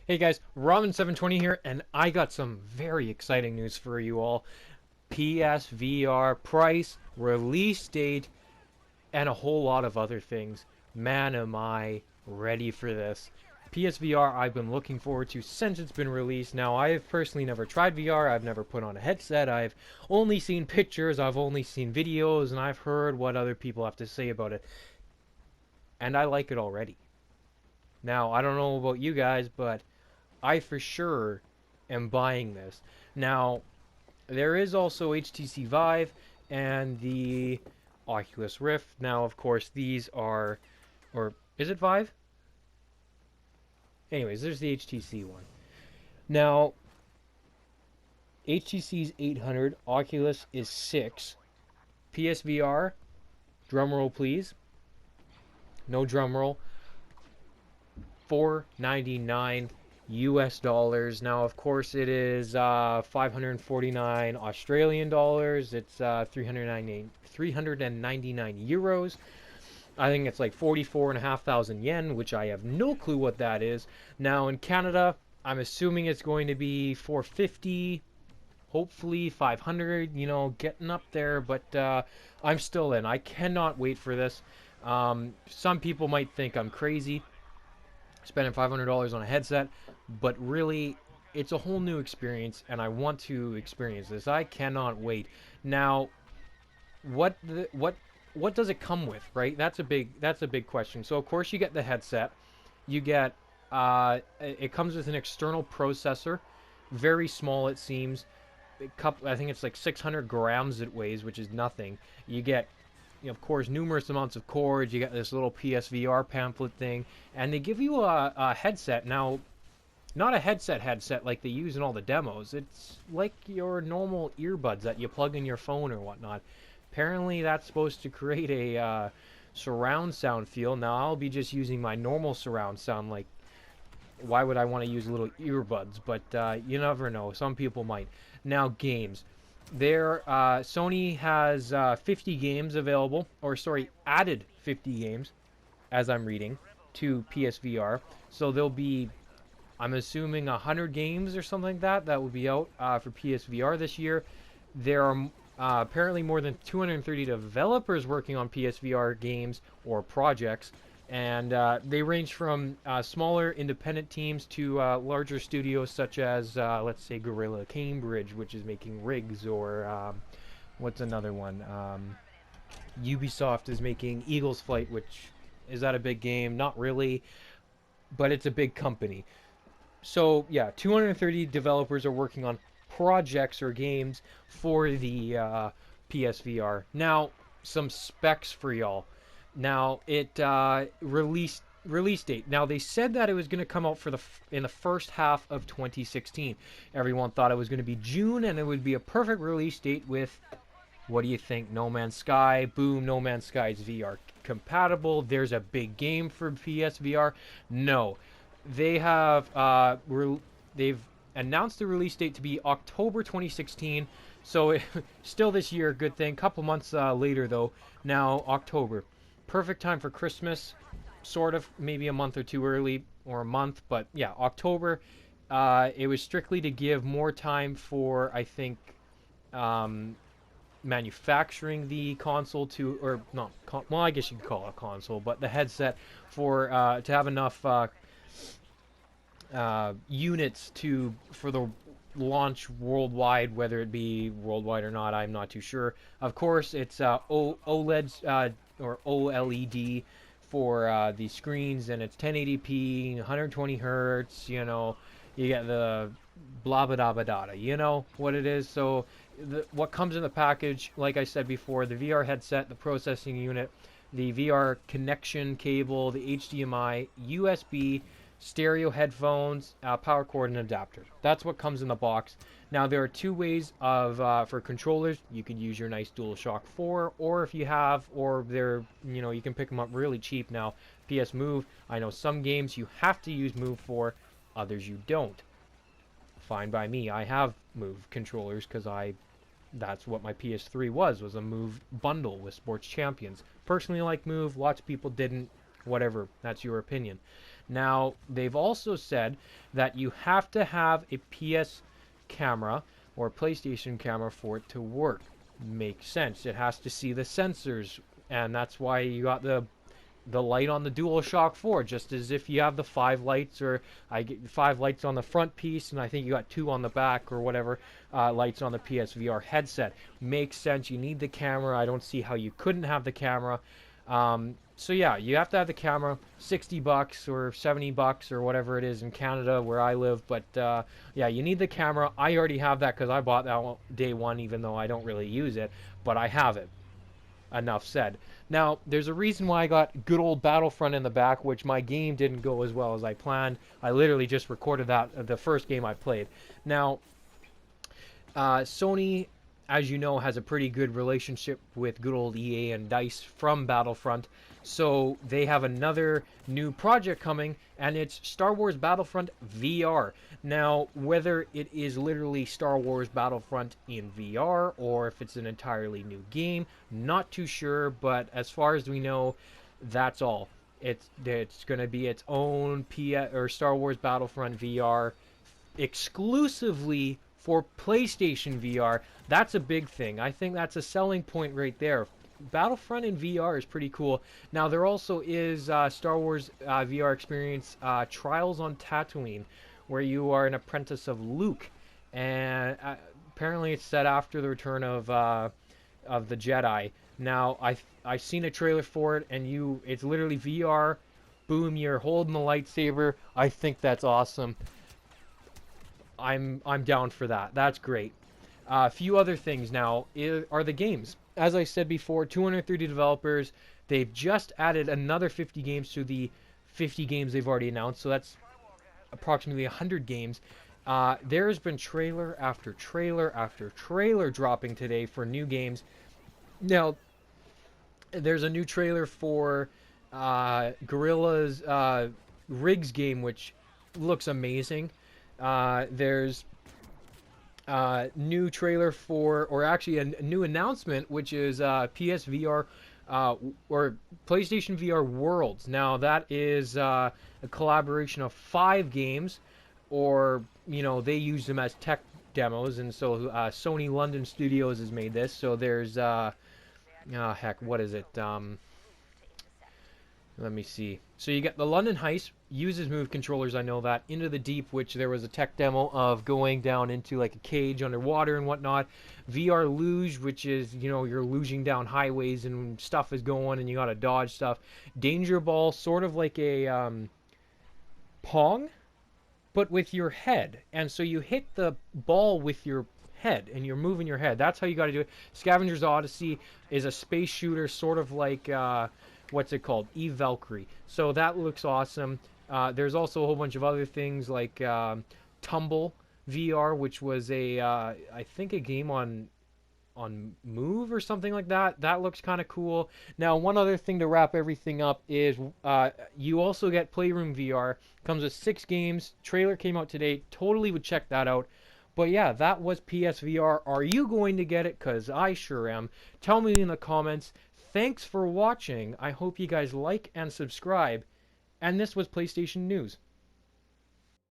Hey guys, Robin720 here, and I got some very exciting news for you all. PSVR price, release date, and a whole lot of other things. Man, am I ready for this. PSVR I've been looking forward to since it's been released. Now, I've personally never tried VR, I've never put on a headset, I've only seen pictures, I've only seen videos, and I've heard what other people have to say about it. And I like it already. Now, I don't know about you guys, but I for sure am buying this. Now, there is also HTC Vive and the Oculus Rift. Now, of course, these are, or is it Vive? Anyways, there's the HTC one. Now, HTC's 800, Oculus is 6. PSVR, drumroll please. No drumroll. 499 US dollars. Now, of course, it is 549 Australian dollars. It's 399 euros. I think it's like 44,500 yen, which I have no clue what that is. Now, in Canada, I'm assuming it's going to be 450, hopefully 500, getting up there, but I'm still in. I cannot wait for this. Some people might think I'm crazy spending $500 on a headset, but really, it's a whole new experience, and I want to experience this. I cannot wait. Now, what does it come with? Right? That's a big question. So of course you get the headset. You get it comes with an external processor, very small it seems. I think it's like 600 grams it weighs, which is nothing. You get of course, numerous amounts of cords. You got this little PSVR pamphlet thing, and they give you a headset. Now, not a headset like they use in all the demos. It's like your normal earbuds that you plug in your phone or whatnot. Apparently, that's supposed to create a surround sound feel. Now, I'll be just using my normal surround sound. Like, why would I want to use little earbuds? But you never know. Some people might. Now, games. Sony has 50 games available, or sorry, added 50 games, as I'm reading, to PSVR. So there'll be, I'm assuming, 100 games or something like that would be out for PSVR this year. There are apparently more than 230 developers working on PSVR games or projects, and they range from smaller independent teams to larger studios such as, let's say, Gorilla Cambridge, which is making rigs, or what's another one? Ubisoft is making Eagle's Flight, which is that a big game? Not really, but it's a big company. So yeah, 230 developers are working on projects or games for the PSVR. Now, some specs for y'all. Now, it release date. Now, they said that it was going to come out in the first half of 2016. Everyone thought it was going to be June, and it would be a perfect release date with, what do you think? No Man's Sky. Boom, No Man's Sky is VR compatible. There's a big game for PSVR. No, they have they've announced the release date to be October 2016. So still this year, good thing. Couple months later though. Now October, perfect time for Christmas. Sort of, maybe a month or two early, or a month, but yeah, October. It was strictly to give more time for, I think, manufacturing the console to, or not, well, I guess you could call it a console, but the headset for to have enough units for the launch worldwide, whether it be worldwide or not, I'm not too sure. Of course, it's OLED or OLED for the screens, and it's 1080p, 120 hertz. You get the blah blah blah blah blah. You know what it is. So what comes in the package, like I said before, the VR headset, the processing unit, the VR connection cable, the HDMI, USB, stereo headphones, power cord, and adapter. That's what comes in the box. Now, there are two ways for controllers. You could use your nice DualShock 4, or if you have, or you can pick them up really cheap now. PS Move. I know some games you have to use Move for, others you don't. Fine by me. I have Move controllers because that's what my PS3 was a Move bundle with Sports Champions. Personally, like Move. Lots of people didn't. Whatever. That's your opinion. Now, they've also said that you have to have a PS camera or PlayStation camera for it to work. Makes sense. It has to see the sensors, and that's why you got the light on the DualShock 4, just as if you have the 5 lights, or I get 5 lights on the front piece, and I think you got 2 on the back or whatever, lights on the PSVR headset. Makes sense. You need the camera. I don't see how you couldn't have the camera. So yeah, you have to have the camera. $60 or $70 or whatever it is in Canada where I live. But yeah, you need the camera. I already have that because I bought that one day one, even though I don't really use it. But I have it. Enough said. Now, there's a reason why I got good old Battlefront in the back, which my game didn't go as well as I planned. I literally just recorded that, the first game I played. Now, Sony, as you know, has a pretty good relationship with good old EA and DICE from Battlefront. So they have another new project coming, and it's Star Wars Battlefront VR. Now, whether it is literally Star Wars Battlefront in VR or if it's an entirely new game, not too sure, but as far as we know, that's all. It's going to be its own or Star Wars Battlefront VR exclusively for PlayStation VR. That's a big thing. I think that's a selling point right there. Battlefront in VR is pretty cool. Now, there also is Star Wars VR experience Trials on Tatooine, where you are an apprentice of Luke, and apparently it's set after the return of the Jedi. Now, I've seen a trailer for it, and it's literally VR. Boom, you're holding the lightsaber. I think that's awesome. I'm down for that. That's great. A few other things now are the games. As I said before, 230 developers. They've just added another 50 games to the 50 games they've already announced, so that's approximately 100 games. There's been trailer after trailer after trailer dropping today for new games. Now, there's a new trailer for Guerrilla's Rigs game, which looks amazing. There's new trailer for, or actually a new announcement, which is PSVR or PlayStation VR Worlds. Now, that is a collaboration of 5 games, or they use them as tech demos, and so Sony London Studios has made this. So there's heck, what is it? Let me see. So you get the London Heist, uses move controllers, I know that. Into the Deep, which there was a tech demo of going down into like a cage underwater and whatnot. VR Luge, which is, you're luging down highways and stuff is going and you gotta dodge stuff. Danger Ball, sort of like a Pong, but with your head. And so you hit the ball with your head and you're moving your head. That's how you gotta do it. Scavenger's Odyssey is a space shooter, sort of like what's it called? Eve Valkyrie. So that looks awesome. There's also a whole bunch of other things like Tumble VR, which was I think a game on Move or something like that. That looks kind of cool. Now, one other thing to wrap everything up is you also get Playroom VR. Comes with 6 games. Trailer came out today. Totally would check that out. But yeah, that was PSVR. Are you going to get it? Because I sure am. Tell me in the comments. Thanks for watching. I hope you guys like and subscribe. And this was PlayStation News.